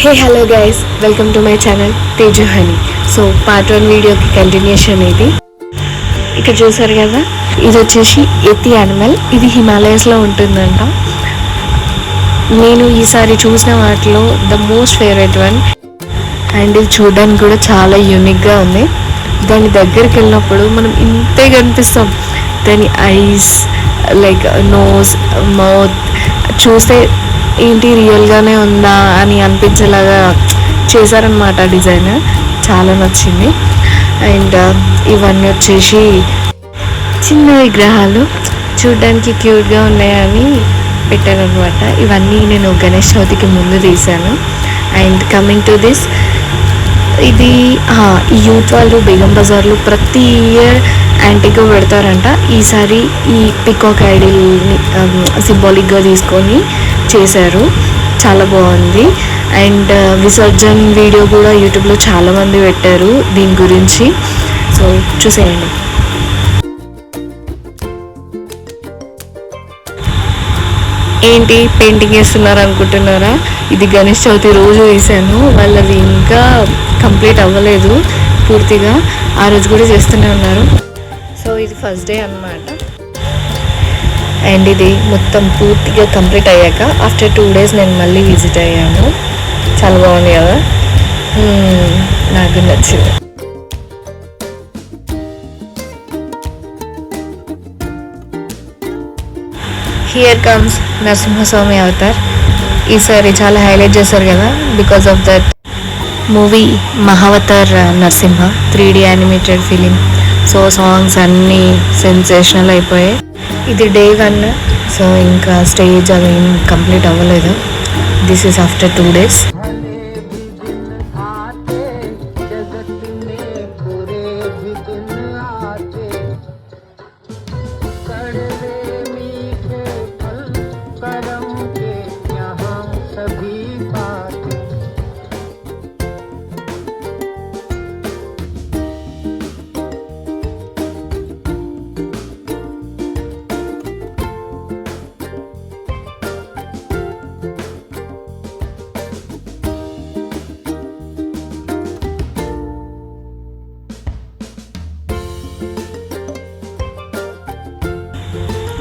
Hey hello guys, welcome to my channel Teju honey. So part 1 వీడియోకి continuation ఇది. ఇక్కడ చూసారు కదా, ఇది వచ్చేసి ఎతి యానిమల్. ఇది హిమాలయస్లో ఉంటుందంట. నేను ఈసారి చూసిన వాటిలో the most favourite one. And ఇది చూడడానికి కూడా చాలా యూనిక్గా ఉంది. దాని దగ్గరికి వెళ్ళినప్పుడు మనం ఇంతే కనిపిస్తాం. దాని ఐస్, లైక్ నోస్, మౌత్ చూస్తే ఏంటి రియల్గానే ఉందా అని అనిపించేలాగా చేశారనమాట డిజైన్. చాలా నచ్చింది. అండ్ ఇవన్నీ వచ్చేసి చిన్న విగ్రహాలు చూడడానికి క్యూట్గా ఉన్నాయని పెట్టారనమాట. ఇవన్నీ నేను గణేష్ చవితికి ముందు తీశాను. అండ్ కమింగ్ టు దిస్, ఇది ఈ యూత్ వాళ్ళు బేగం బజార్లో ప్రతి ఇయర్ యాంటీగా పెడతారంట. ఈసారి ఈ పికాక్ ఐడిల్ని సింబాలిక్గా తీసుకొని చేశారు. చాలా బాగుంది. అండ్ విసర్జన్ వీడియో కూడా యూట్యూబ్లో చాలామంది పెట్టారు దీని గురించి. సో చూసేయండి. ఏంటి పెయింటింగ్ వేస్తున్నారు అనుకుంటున్నారా? ఇది గణేష్ చవితి రోజు వేసాను. వాళ్ళది ఇంకా కంప్లీట్ అవ్వలేదు పూర్తిగా. ఆ రోజు కూడా చేస్తూనే ఉన్నారు. సో ఇది ఫస్ట్ డే అన్నమాట. అండ్ ఇది మొత్తం పూర్తిగా కంప్లీట్ అయ్యాక ఆఫ్టర్ 2 days నేను మళ్ళీ విజిట్ అయ్యాను. చాలా బాగుంది కదా, నాకు నచ్చింది. Here comes Narasimhaswamy avatar. ఈసారి చాలా హైలైట్ చేశారు కదా, because of that movie Mahavatar Narasimha 3D animated film. So songs అన్నీ సెన్సేషనల్ అయిపోయాయి. ఇది డే 1. సో ఇంకా స్టేజ్ అవి కంప్లీట్ అవ్వలేదు. This is after 2 days.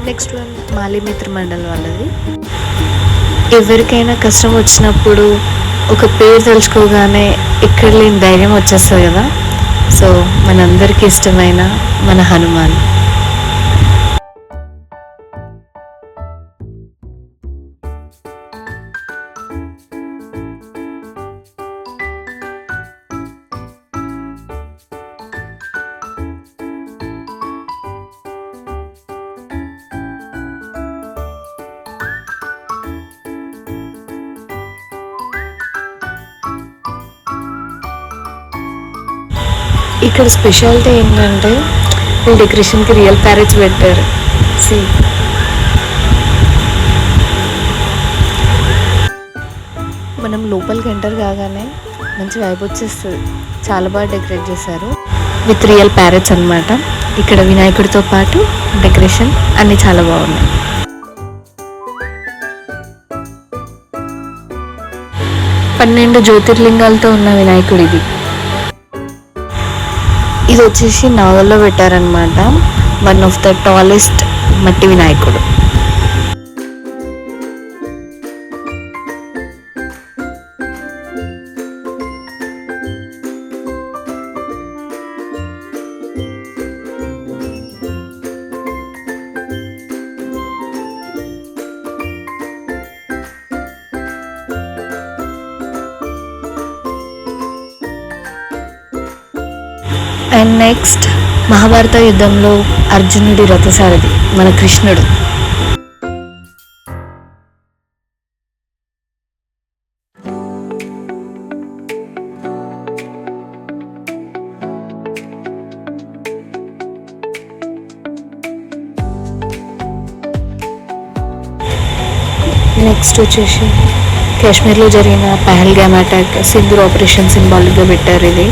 Next one Malimitra Mandal వాళ్ళది. ఎవరికైనా కష్టం వచ్చినప్పుడు ఒక పేరు తలుచుకోగానే ఎక్కడ లేని ధైర్యం వచ్చేస్తుంది కదా. సో మనందరికీ ఇష్టమైన మన హనుమాన్. ఇక్కడ స్పెషాలిటీ ఏంటంటే వీళ్ళు డెకరేషన్కి రియల్ ప్యారెట్స్ పెట్టారు. సి మనం లోపలికి ఎంటర్ కాగానే మంచి వైబ్ వచ్చేస్తుంది. చాలా బాగా డెకరేట్ చేశారు విత్ రియల్ ప్యారెట్స్ అనమాట. ఇక్కడ వినాయకుడితో పాటు డెకరేషన్ అన్నీ చాలా బాగున్నాయి. పన్నెండు జ్యోతిర్లింగాలతో ఉన్న వినాయకుడు ఇది. ఇది వచ్చేసి నాగల్లో పెట్టారనమాట. వన్ ఆఫ్ ద టాలెస్ట్ మట్టి వినాయకుడు. అండ్ నెక్స్ట్ మహాభారత యుద్ధంలో అర్జునుడి రథసారథి మన కృష్ణుడు. నెక్స్ట్ వచ్చేసి కాశ్మీర్లో జరిగిన పహల్గామ్ అటాక్ సింధూర్ ఆపరేషన్ సింబాలిక్గా పెట్టారు ఇది.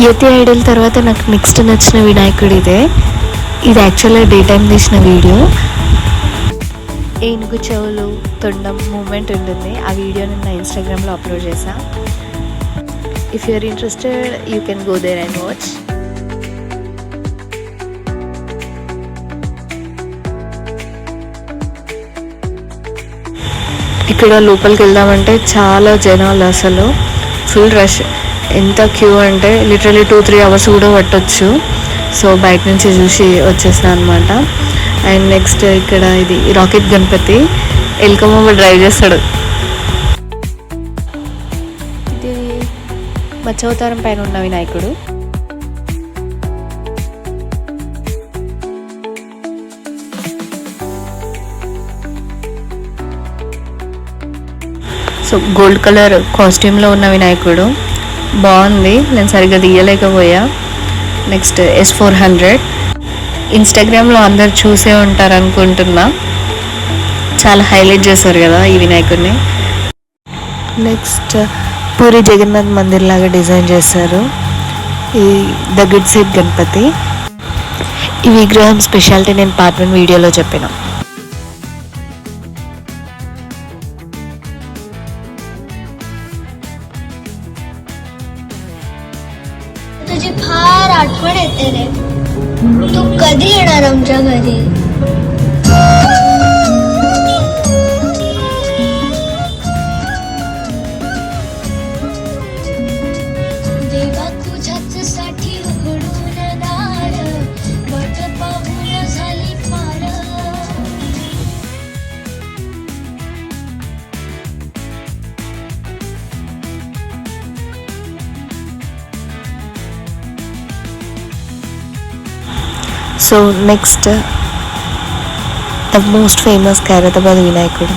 యతి ఐడల్ తర్వాత నాకు నెక్స్ట్ నచ్చిన వినాయకుడు ఇదే. ఇది యాక్చువల్గా డే టైం తీసిన వీడియో. ఏనుగు చెవులు తొండం మూమెంట్ ఉంటుంది. ఆ వీడియో నేను నా ఇన్స్టాగ్రామ్లో అప్లోడ్ చేశా. If you are interested you can go there and watch. ఇక్కడ లోపలికి వెళ్దామంటే చాలా జనాలు, అసలు ఫుల్ రష్. ఎంత క్యూ అంటే లిటరలీ 2-3 అవర్స్ కూడా పట్టొచ్చు. సో బయట నుంచి చూసి వచ్చేసాను అనమాట. అండ్ నెక్స్ట్ ఇక్కడ ఇది రాకెట్ గణపతి, ఎల్కమ్మ డ్రైవ్ చేస్తాడు. ఇది మత్స్యావతారం పైన ఉన్న వినాయకుడు. సో గోల్డ్ కలర్ కాస్ట్యూమ్లో ఉన్న వినాయకుడు బాగుంది. నేను సరిగ్గా తీయలేకపోయా. నెక్స్ట్ S400 ఇన్స్టాగ్రామ్లో అందరు చూసే ఉంటారు అనుకుంటున్నా. చాలా హైలైట్ చేశారు కదా ఈ వినాయకుడిని. నెక్స్ట్ పూరి జగన్నాథ్ మందిర్ లాగా డిజైన్ చేశారు. ఈ ద గుడ్ సైడ్ గణపతి. ఈ విగ్రహం స్పెషాలిటీ నేను పార్ట్ 1 వీడియోలో చెప్పిన. तुझी फार आठवण येते रे. तू कधी येणार आमच्या घरी? देवा तुझ्याच साठी उघडून दार, वाट पाहून झाली फार. So next the most famous Khairatabad వినాయకుడు.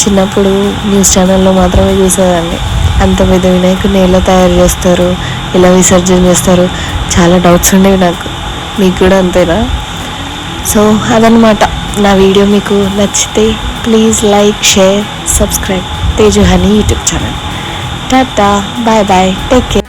చిన్నప్పుడు న్యూస్ ఛానల్లో మాత్రమే చూసేదాన్ని. అంత పెద్ద వినాయకుడిని ఎలా తయారు చేస్తారు, ఎలా విసర్జన చేస్తారు, చాలా డౌట్స్ ఉండేవి నాకు. మీకు కూడా అంతేనా? సో అదనమాట నా వీడియో. మీకు నచ్చితే please like, share, subscribe Teju Honey YouTube channel. Tata, bye bye, take care.